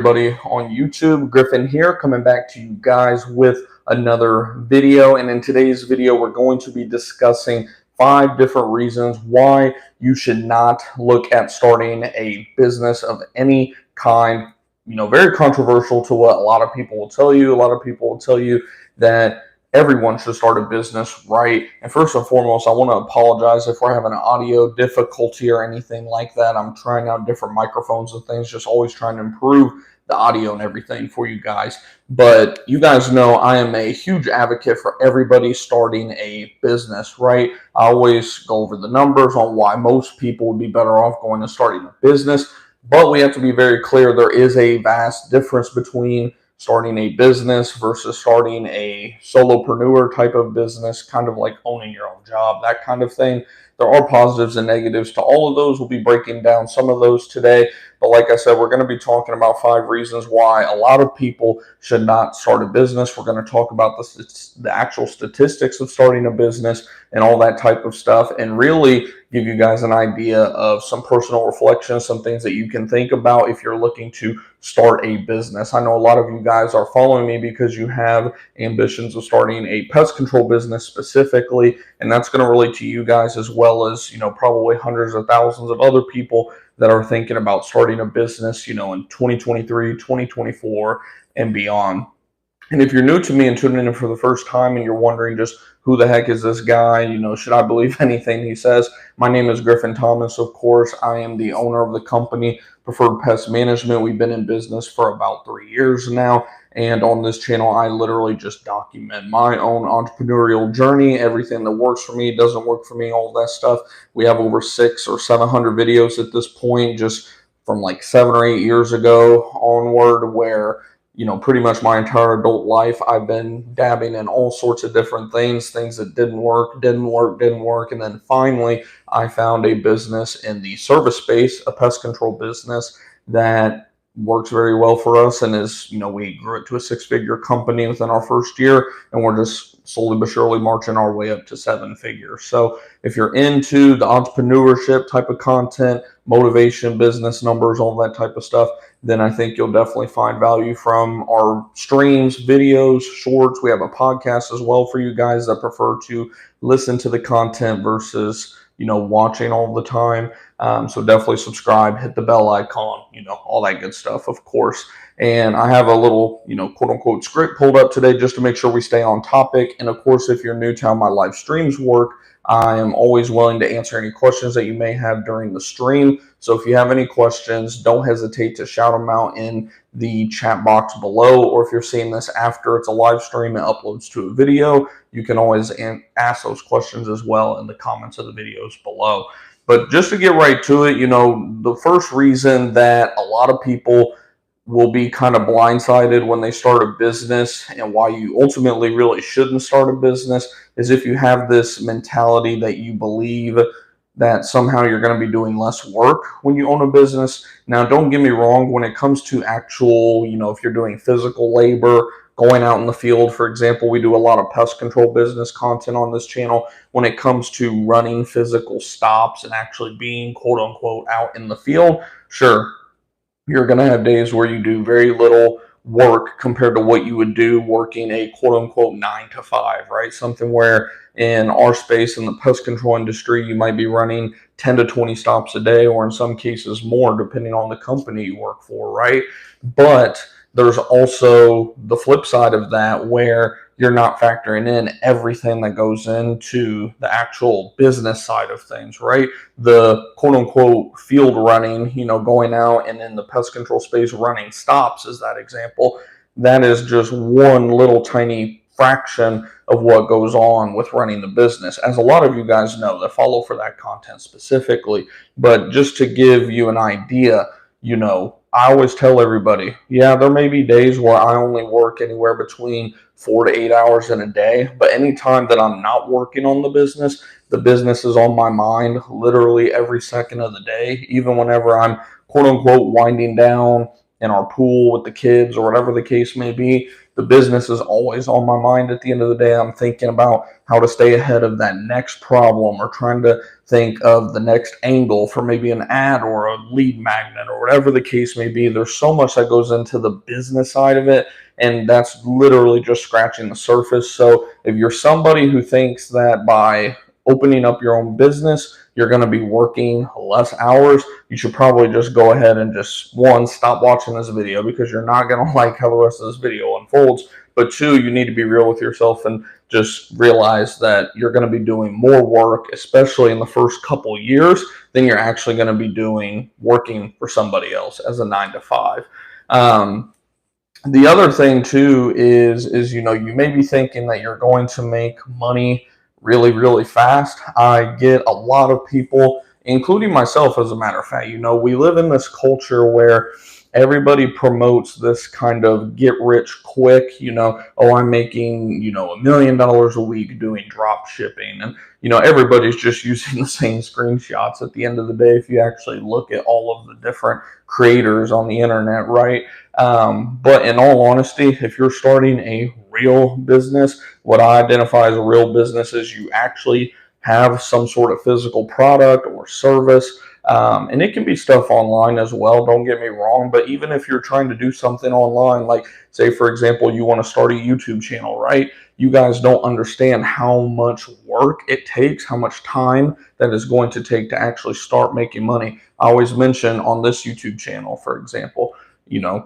Everybody on YouTube, Griffin here, coming back to you guys with another video. And in today's video, we're going to be discussing 5 different reasons why you should not look at starting a business of any kind. Very controversial to what a lot of people will tell you. A lot of people will tell you that everyone should start a business, right? And first and foremost, I want to apologize if we're having an audio difficulty or anything like that. I'm trying out different microphones and things, just always trying to improve the audio and everything for you guys. But you guys know I am a huge advocate for everybody starting a business, right? I always go over the numbers on why most people would be better off going and starting a business. But we have to be very clear, there is a vast difference between starting a business versus starting a solopreneur type of business, kind of like owning your own job, that kind of thing. There are positives and negatives to all of those. We'll be breaking down some of those today. But like I said, we're going to be talking about 5 reasons why a lot of people should not start a business. We're going to talk about the actual statistics of starting a business and all that type of stuff, and really give you guys an idea of some personal reflections, some things that you can think about if you're looking to start a business. I know a lot of you guys are following me because you have ambitions of starting a pest control business specifically, and that's going to relate to you guys as well as, probably hundreds of thousands of other people that are thinking about starting a business, in 2023, 2024, and beyond. And if you're new to me and tuning in for the first time and you're wondering just who the heck is this guy, should I believe anything he says? My name is Griffin Thomas, of course. I am the owner of the company, Preferred Pest Management. We've been in business for about 3 years now. And on this channel, I literally just document my own entrepreneurial journey, everything that works for me, doesn't work for me, all that stuff. We have over 600 or 700 videos at this point, just from like 7 or 8 years ago onward, where pretty much my entire adult life, I've been dabbing in all sorts of different things that didn't work. And then finally, I found a business in the service space, a pest control business that works very well for us and is, we grew it to a 6-figure company within our first year, and we're just slowly but surely marching our way up to 7 figures. So if you're into the entrepreneurship type of content, motivation, business numbers, all that type of stuff, then I think you'll definitely find value from our streams, videos, shorts. We have a podcast as well for you guys that prefer to listen to the content versus, watching all the time. So definitely subscribe, hit the bell icon, all that good stuff, of course. And I have a little, quote unquote script pulled up today just to make sure we stay on topic. And of course, if you're new to how my live streams work, I am always willing to answer any questions that you may have during the stream. So if you have any questions, don't hesitate to shout them out in the chat box below. Or if you're seeing this after it's a live stream and uploads to a video, you can always ask those questions as well in the comments of the videos below. But just to get right to it, the first reason that a lot of people will be kind of blindsided when they start a business, and why you ultimately really shouldn't start a business, is if you have this mentality that you believe that somehow you're going to be doing less work when you own a business. Now, don't get me wrong, when it comes to actual, if you're doing physical labor, going out in the field, for example, we do a lot of pest control business content on this channel. When it comes to running physical stops and actually being, quote unquote, out in the field, sure, you're going to have days where you do very little work compared to what you would do working a quote unquote 9 to 5, right? Something where in our space in the pest control industry, you might be running 10 to 20 stops a day, or in some cases more, depending on the company you work for, right? But there's also the flip side of that, where you're not factoring in everything that goes into the actual business side of things, right? The quote unquote field running, going out and in the pest control space running stops is that example. That is just one little tiny fraction of what goes on with running the business, as a lot of you guys know that follow for that content specifically. But just to give you an idea, I always tell everybody, yeah, there may be days where I only work anywhere between 4 to 8 hours in a day, but anytime that I'm not working on the business is on my mind literally every second of the day, even whenever I'm quote unquote winding down, in our pool with the kids or whatever the case may be. The business is always on my mind. At the end of the day, I'm thinking about how to stay ahead of that next problem, or trying to think of the next angle for maybe an ad or a lead magnet or whatever the case may be. There's so much that goes into the business side of it, and that's literally just scratching the surface. So if you're somebody who thinks that by opening up your own business, you're going to be working less hours, you should probably just go ahead and just, one, stop watching this video, because you're not going to like how the rest of this video unfolds. But two, you need to be real with yourself and just realize that you're going to be doing more work, especially in the first couple years, than you're actually going to be doing working for somebody else as a 9 to 5. The other thing too is you may be thinking that you're going to make money really, really fast. I get a lot of people, including myself, as a matter of fact. We live in this culture where everybody promotes this kind of get rich quick. Oh, I'm making $1 million a week doing drop shipping, and everybody's just using the same screenshots. At the end of the day, if you actually look at all of the different creators on the internet, right? But in all honesty, if you're starting a real business, what I identify as a real business is you actually have some sort of physical product or service. And it can be stuff online as well, don't get me wrong. But even if you're trying to do something online, like say, for example, you want to start a YouTube channel, right? You guys don't understand how much work it takes, how much time that is going to take to actually start making money. I always mention on this YouTube channel, for example,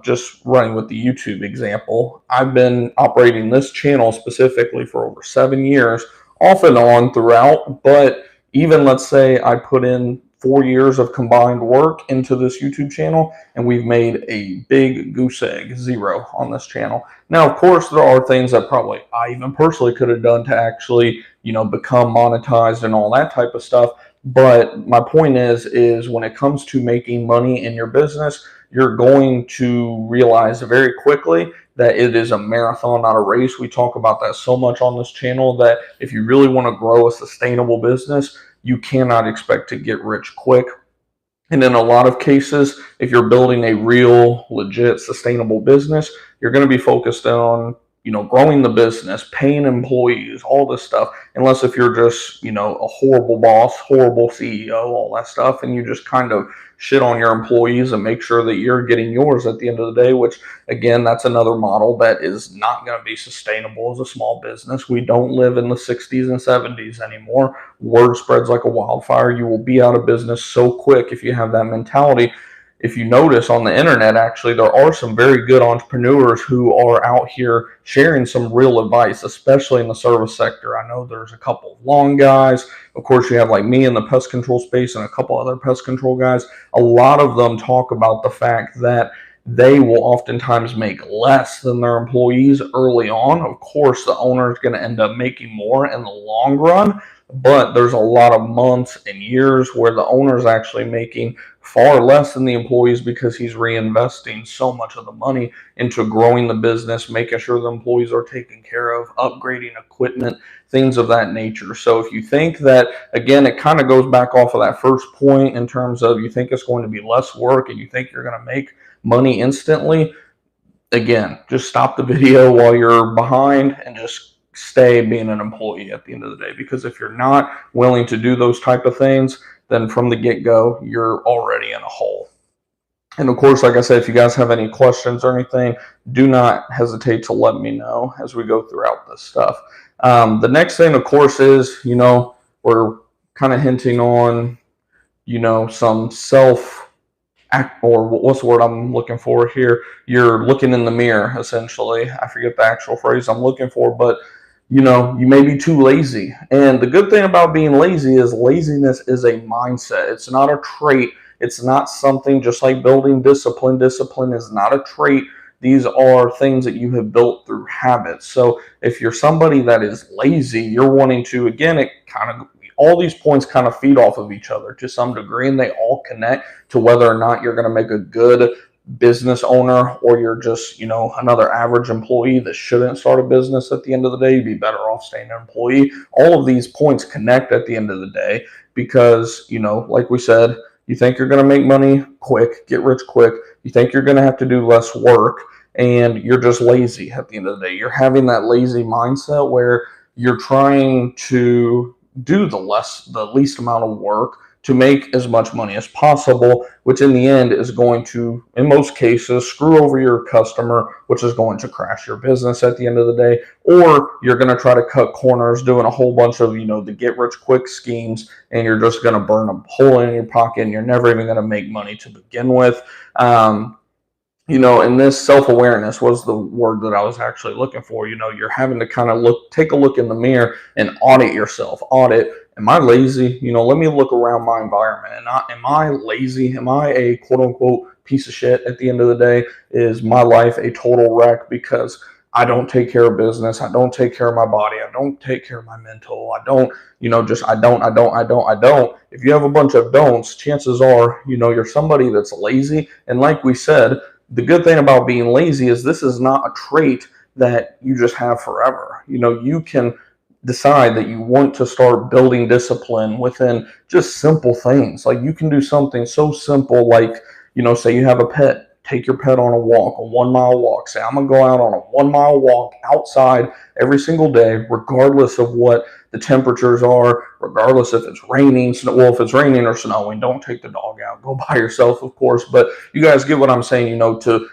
just running with the YouTube example, I've been operating this channel specifically for over 7 years, off and on throughout. But even, let's say I put in 4 years of combined work into this YouTube channel, and we've made a big goose egg, zero, on this channel. Now, of course, there are things that probably I even personally could have done to actually, become monetized and all that type of stuff. But my point is when it comes to making money in your business, you're going to realize very quickly that it is a marathon, not a race. We talk about that so much on this channel, that if you really want to grow a sustainable business, you cannot expect to get rich quick. And in a lot of cases, if you're building a real, legit, sustainable business, you're going to be focused on, growing the business, paying employees, all this stuff. Unless if you're just, a horrible boss, horrible CEO, all that stuff, and you just kind of shit on your employees and make sure that you're getting yours at the end of the day, which, again, that's another model that is not going to be sustainable as a small business. We don't live in the 60s and 70s anymore. Word spreads like a wildfire. You will be out of business so quick if you have that mentality. If you notice on the internet, actually, there are some very good entrepreneurs who are out here sharing some real advice, especially in the service sector. I know there's a couple of long guys. Of course, you have like me in the pest control space and a couple other pest control guys. A lot of them talk about the fact that they will oftentimes make less than their employees early on. Of course, the owner is going to end up making more in the long run, but there's a lot of months and years where the owner is actually making far less than the employees, because he's reinvesting so much of the money into growing the business, making sure the employees are taken care of, upgrading equipment, things of that nature. So if you think that, again, it kind of goes back off of that first point in terms of you think it's going to be less work and you think you're going to make money instantly, again, just stop the video while you're behind and just stay being an employee at the end of the day. Because if you're not willing to do those type of things, then from the get-go, you're already in a hole. And of course, like I said, if you guys have any questions or anything, do not hesitate to let me know as we go throughout this stuff. The next thing, of course, is, we're kind of hinting on, some or what's the word I'm looking for here? You're looking in the mirror, essentially. I forget the actual phrase I'm looking for, but you may be too lazy. And the good thing about being lazy is laziness is a mindset. It's not a trait. It's not something, just like building discipline. Discipline is not a trait. These are things that you have built through habits. So if you're somebody that is lazy, you're wanting to, again, all these points kind of feed off of each other to some degree, and they all connect to whether or not you're going to make a good business owner, or you're just, another average employee that shouldn't start a business. At the end of the day, you'd be better off staying an employee. All of these points connect at the end of the day, because, like we said, you think you're going to make money quick, get rich quick. You think you're going to have to do less work, and you're just lazy at the end of the day. You're having that lazy mindset where you're trying to do the least amount of work to make as much money as possible, which in the end is going to, in most cases, screw over your customer, which is going to crash your business at the end of the day. Or you're going to try to cut corners doing a whole bunch of, the get rich quick schemes, and you're just going to burn a hole in your pocket, and you're never even going to make money to begin with. And this self-awareness was the word that I was actually looking for. You're having to kind of take a look in the mirror and audit yourself. Am I lazy? Let me look around my environment. And am I lazy? Am I a quote unquote piece of shit at the end of the day? Is my life a total wreck because I don't take care of business? I don't take care of my body. I don't take care of my mental. I don't, I don't. If you have a bunch of don'ts, chances are, you're somebody that's lazy. And like we said, the good thing about being lazy is this is not a trait that you just have forever. You can decide that you want to start building discipline within just simple things. Like you can do something so simple like, say you have a pet. Take your pet on a walk, a 1 mile walk. Say, I'm going to go out on a 1 mile walk outside every single day, regardless of what the temperatures are, regardless if it's raining. Well, if it's raining or snowing, don't take the dog out. Go by yourself, of course. But you guys get what I'm saying. To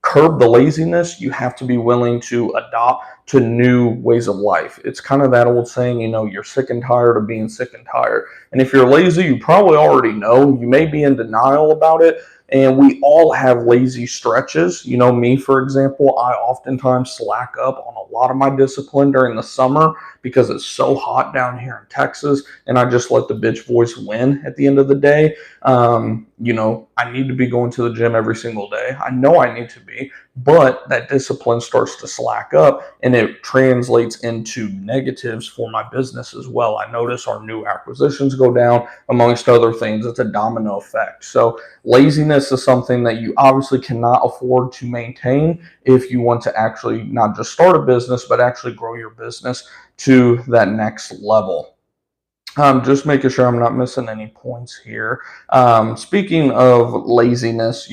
curb the laziness, you have to be willing to adopt to new ways of life. It's kind of that old saying, you're sick and tired of being sick and tired. And if you're lazy, you probably already know. You may be in denial about it. And we all have lazy stretches. Me, for example, I oftentimes slack up on a lot of my discipline during the summer because it's so hot down here in Texas, and I just let the bitch voice win at the end of the day. I need to be going to the gym every single day. I know I need to be, but that discipline starts to slack up, and it translates into negatives for my business as well. I notice our new acquisitions go down, amongst other things. It's a domino effect. So laziness is something that you obviously cannot afford to maintain if you want to actually not just start a business, but actually grow your business to that next level. Just making sure I'm not missing any points here. Speaking of laziness,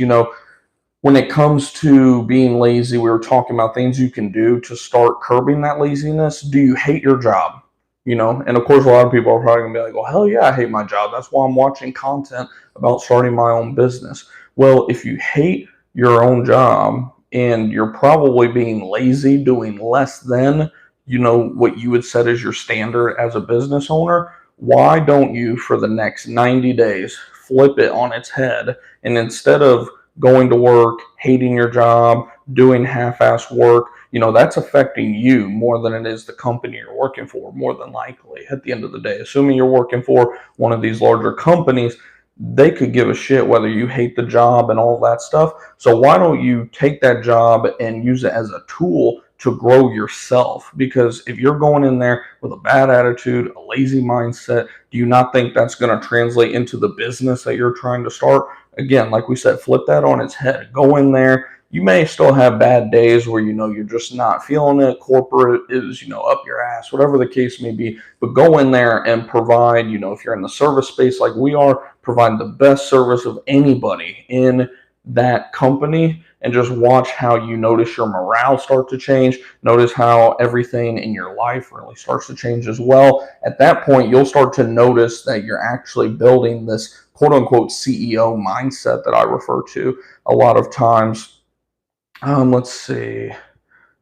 when it comes to being lazy, we were talking about things you can do to start curbing that laziness. Do you hate your job? And of course, a lot of people are probably gonna be like, well, hell yeah, I hate my job. That's why I'm watching content about starting my own business. Well, if you hate your own job and you're probably being lazy, doing less than, what you would set as your standard as a business owner, why don't you, for the next 90 days, flip it on its head, and instead of going to work, hating your job, doing half-ass work, that's affecting you more than it is the company you're working for, more than likely, at the end of the day. Assuming you're working for one of these larger companies, they could give a shit whether you hate the job and all that stuff. So why don't you take that job and use it as a tool to grow yourself? Because if you're going in there with a bad attitude, a lazy mindset, do you not think that's going to translate into the business that you're trying to start? Again, like we said, flip that on its head. Go in there. You may still have bad days where you're just not feeling it. Corporate is up your ass, whatever the case may be. But go in there and provide. If you're in the service space like we are, provide the best service of anybody in that company, and just watch how you notice your morale start to change. Notice how everything in your life really starts to change as well. At that point, you'll start to notice that you're actually building this quote unquote CEO mindset that I refer to a lot of times. Let's see.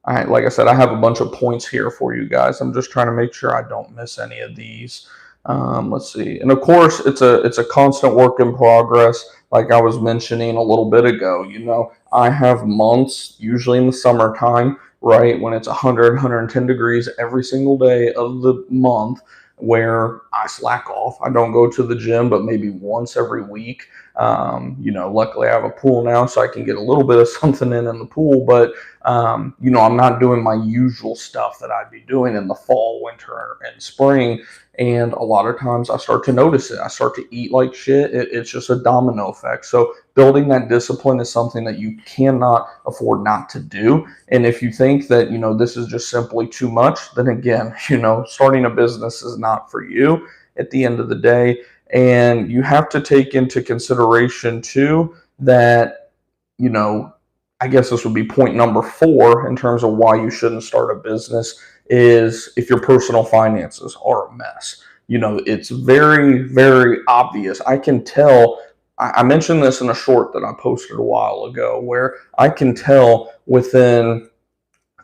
All right, like I said, I have a bunch of points here for you guys. I'm just trying to make sure I don't miss any of these. Let's see. And of course, it's a constant work in progress. Like I was mentioning a little bit ago, I have months, usually in the summertime, right, when it's 100, 110 degrees every single day of the month, where I slack off. I don't go to the gym, but maybe once every week. Luckily I have a pool now, so I can get a little bit of something in the pool, but I'm not doing my usual stuff that I'd be doing in the fall, winter, and spring. And a lot of times I start to notice it. I start to eat like shit. It's just a domino effect. So building that discipline is something that you cannot afford not to do. And if you think that, this is just simply too much, then again, starting a business is not for you at the end of the day. And you have to take into consideration too that you know, I guess this would be point number 4 in terms of why you shouldn't start a business is if your personal finances are a mess. It's very, very obvious. I can tell. I mentioned this in a short that I posted a while ago where I can tell within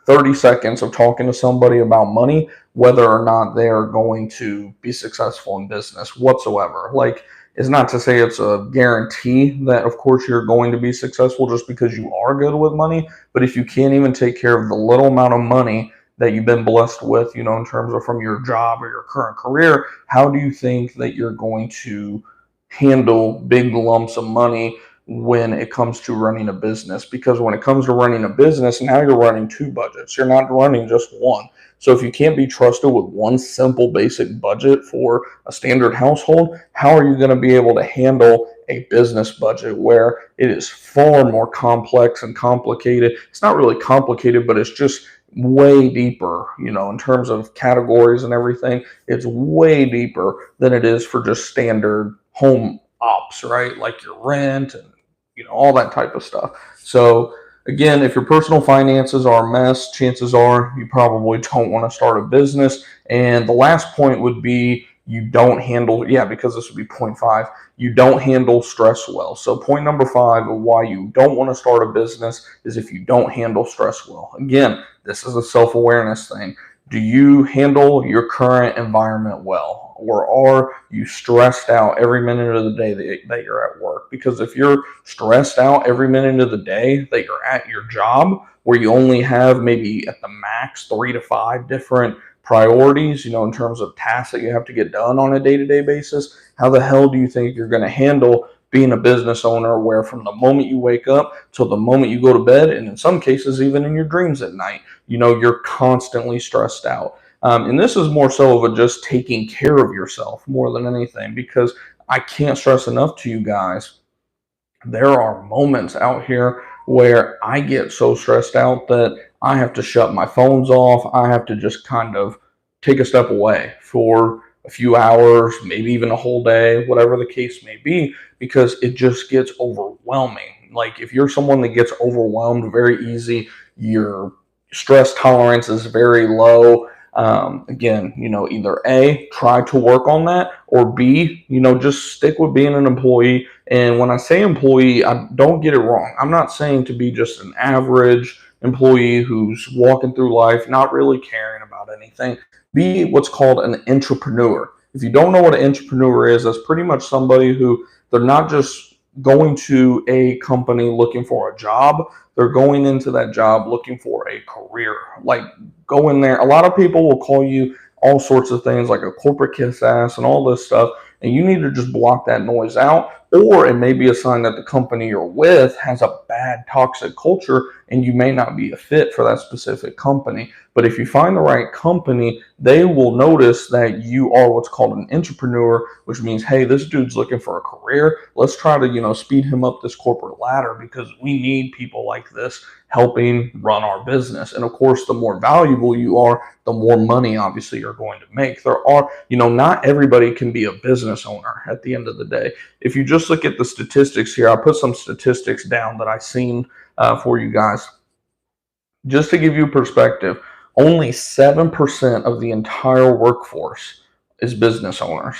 30 seconds of talking to somebody about money whether or not they are going to be successful in business whatsoever. Like, it's not to say it's a guarantee that, of course, you're going to be successful just because you are good with money. But if you can't even take care of the little amount of money that you've been blessed with, in terms of from your job or your current career, how do you think that you're going to handle big lumps of money when it comes to running a business? Because when it comes to running a business, now you're running 2 budgets. You're not running just one. So if you can't be trusted with one simple basic budget for a standard household, how are you going to be able to handle a business budget where it is far more complex and complicated? It's not really complicated, but it's just way deeper, in terms of categories and everything. It's way deeper than it is for just standard home ops, right? Like your rent and all that type of stuff. So again, if your personal finances are a mess, chances are you probably don't want to start a business. And the last point would be you don't handle, yeah, because this would be point 5, you don't handle stress well. So point number 5 of why you don't want to start a business is if you don't handle stress well. Again, this is a self-awareness thing. Do you handle your current environment well? Or are you stressed out every minute of the day that you're at work? Because if you're stressed out every minute of the day that you're at your job, where you only have maybe at the max 3 to 5 different priorities, in terms of tasks that you have to get done on a day-to-day basis, how the hell do you think you're going to handle being a business owner where from the moment you wake up till the moment you go to bed, and in some cases even in your dreams at night, you're constantly stressed out? And this is more so of a just taking care of yourself more than anything, because I can't stress enough to you guys, there are moments out here where I get so stressed out that I have to shut my phones off. I have to just kind of take a step away for a few hours, maybe even a whole day, whatever the case may be, because it just gets overwhelming. Like, if you're someone that gets overwhelmed very easy, your stress tolerance is very low. Again, either A, try to work on that, or B, just stick with being an employee. And when I say employee, I don't get it wrong. I'm not saying to be just an average employee who's walking through life, not really caring about anything. Be what's called an entrepreneur. If you don't know what an entrepreneur is, that's pretty much somebody who, they're not just going to a company looking for a job. They're going into that job looking for a career. Like, go in there. A lot of people will call you all sorts of things like a corporate kiss ass and all this stuff. And you need to just block that noise out. Or it may be a sign that the company you're with has a bad toxic culture and you may not be a fit for that specific company. But if you find the right company, they will notice that you are what's called an entrepreneur, which means, hey, this dude's looking for a career. Let's try to, speed him up this corporate ladder, because we need people like this helping run our business. And of course, the more valuable you are, the more money obviously you're going to make. There are, not everybody can be a business owner at the end of the day. If you just look at the statistics here, I put some statistics down that I seen for you guys. Just to give you perspective, only 7% of the entire workforce is business owners.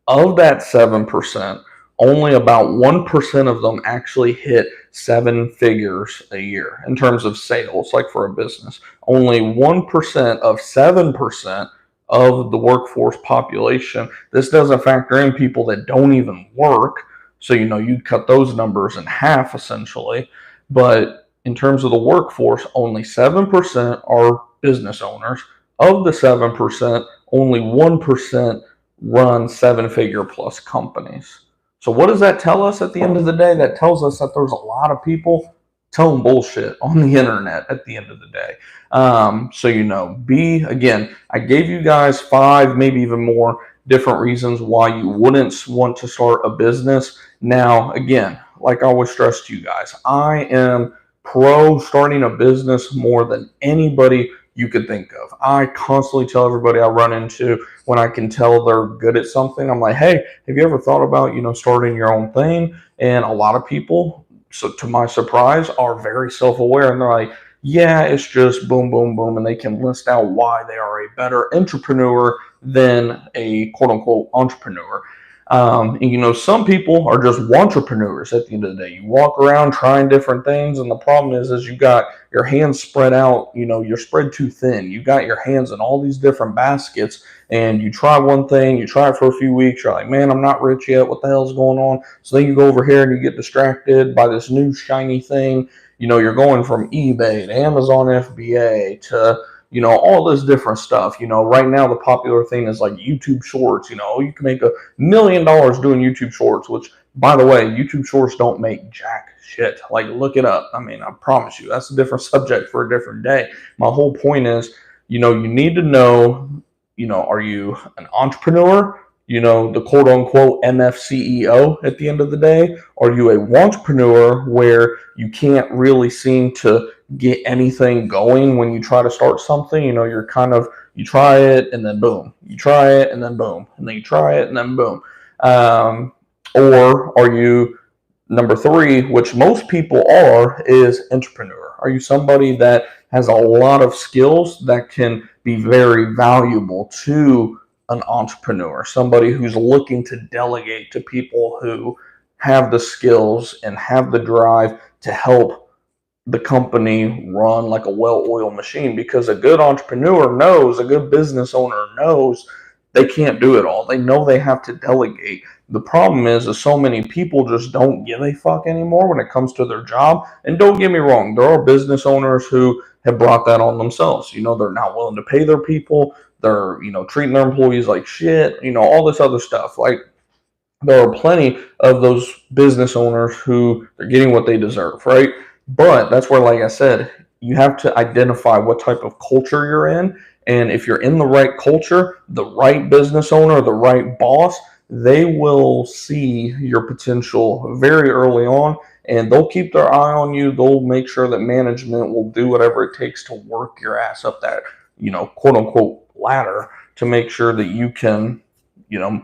Of that 7%, only about 1% of them actually hit 7 figures a year in terms of sales, like for a business. Only 1% of 7% of the workforce population. This doesn't factor in people that don't even work. So, you cut those numbers in half essentially. But in terms of the workforce, only 7% are business owners. Of the 7%, only 1% run 7-figure plus companies. So what does that tell us at the end of the day? That tells us that there's a lot of people telling bullshit on the internet at the end of the day. Again, I gave you guys 5, maybe even more different reasons why you wouldn't want to start a business. Now, again, like I always stress to you guys, I am pro starting a business more than anybody you could think of. I constantly tell everybody I run into, when I can tell they're good at something, I'm like, hey, have you ever thought about, starting your own thing? And a lot of people, so to my surprise, are very self-aware, and they're like, yeah, it's just boom, boom, boom, and they can list out why they are a better entrepreneur than a quote unquote entrepreneur. And some people are just entrepreneurs at the end of the day. You walk around trying different things, and the problem is you got your hands spread out. You're spread too thin. You got your hands in all these different baskets, and you try one thing, you try it for a few weeks, you're like, man, I'm not rich yet. What the hell's going on? So then you go over here and you get distracted by this new shiny thing. You're going from eBay to Amazon FBA to all this different stuff. Right now the popular thing is like YouTube Shorts. You can make $1 million doing YouTube Shorts, which, by the way, YouTube Shorts don't make jack shit. Like, look it up. I mean, I promise you, that's a different subject for a different day. My whole point is, you need to know, are you an entrepreneur? The quote unquote MFCEO at the end of the day? Are you a entrepreneur where you can't really seem to get anything going when you try to start something? You're kind of, you try it and then boom, you try it and then boom, and then you try it and then boom. Or are you number three, which most people are, is entrepreneur? Are you somebody that has a lot of skills that can be very valuable to an entrepreneur, somebody who's looking to delegate to people who have the skills and have the drive to help the company run like a well-oiled machine? Because a good entrepreneur knows, a good business owner knows they can't do it all. They know they have to delegate. The problem is so many people just don't give a fuck anymore when it comes to their job. And don't get me wrong, there are business owners who have brought that on themselves. They're not willing to pay their people. They're, treating their employees like shit, all this other stuff. Like, there are plenty of those business owners who are getting what they deserve, right? But that's where, like I said, you have to identify what type of culture you're in. And if you're in the right culture, the right business owner, the right boss, they will see your potential very early on, and they'll keep their eye on you. They'll make sure that management will do whatever it takes to work your ass up that, quote unquote ladder, to make sure that you can,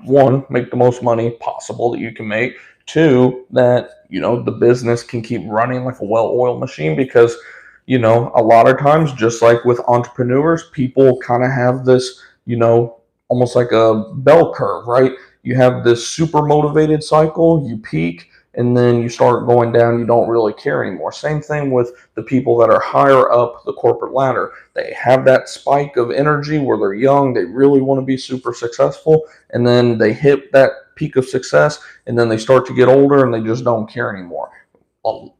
one, make the most money possible that you can make. Two, that, the business can keep running like a well-oiled machine. Because, a lot of times, just like with entrepreneurs, people kind of have this, almost like a bell curve, right? You have this super motivated cycle, you peak, and then you start going down, you don't really care anymore. Same thing with the people that are higher up the corporate ladder. They have that spike of energy where they're young, they really want to be super successful, and then they hit that peak of success, and then they start to get older and they just don't care anymore.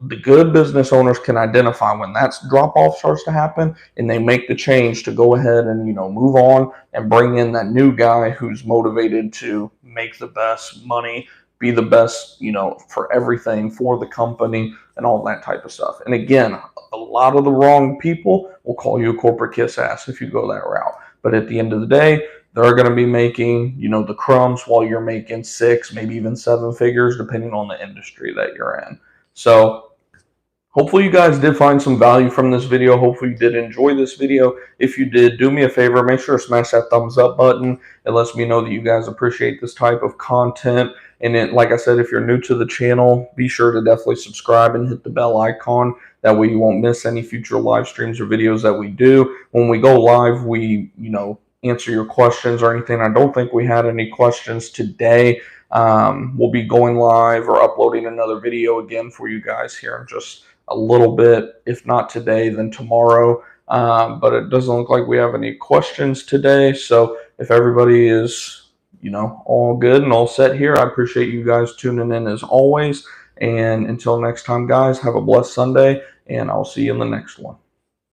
The good business owners can identify when that drop off starts to happen, and they make the change to go ahead and move on and bring in that new guy who's motivated to make the best money, be the best, for everything, for the company, and all that type of stuff. And again, a lot of the wrong people will call you a corporate kiss ass if you go that route. But at the end of the day, they're going to be making, the crumbs while you're making 6, maybe even 7 figures, depending on the industry that you're in. So hopefully you guys did find some value from this video. Hopefully you did enjoy this video. If you did, do me a favor, make sure to smash that thumbs up button. It lets me know that you guys appreciate this type of content. And then, like I said, if you're new to the channel, be sure to definitely subscribe and hit the bell icon. That way you won't miss any future live streams or videos that we do. When we go live, we, answer your questions or anything. I don't think we had any questions today. We'll be going live or uploading another video again for you guys here in just a little bit. If not today, then tomorrow. But it doesn't look like we have any questions today. So if everybody is, all good and all set here, I appreciate you guys tuning in as always. And until next time, guys, have a blessed Sunday, and I'll see you in the next one.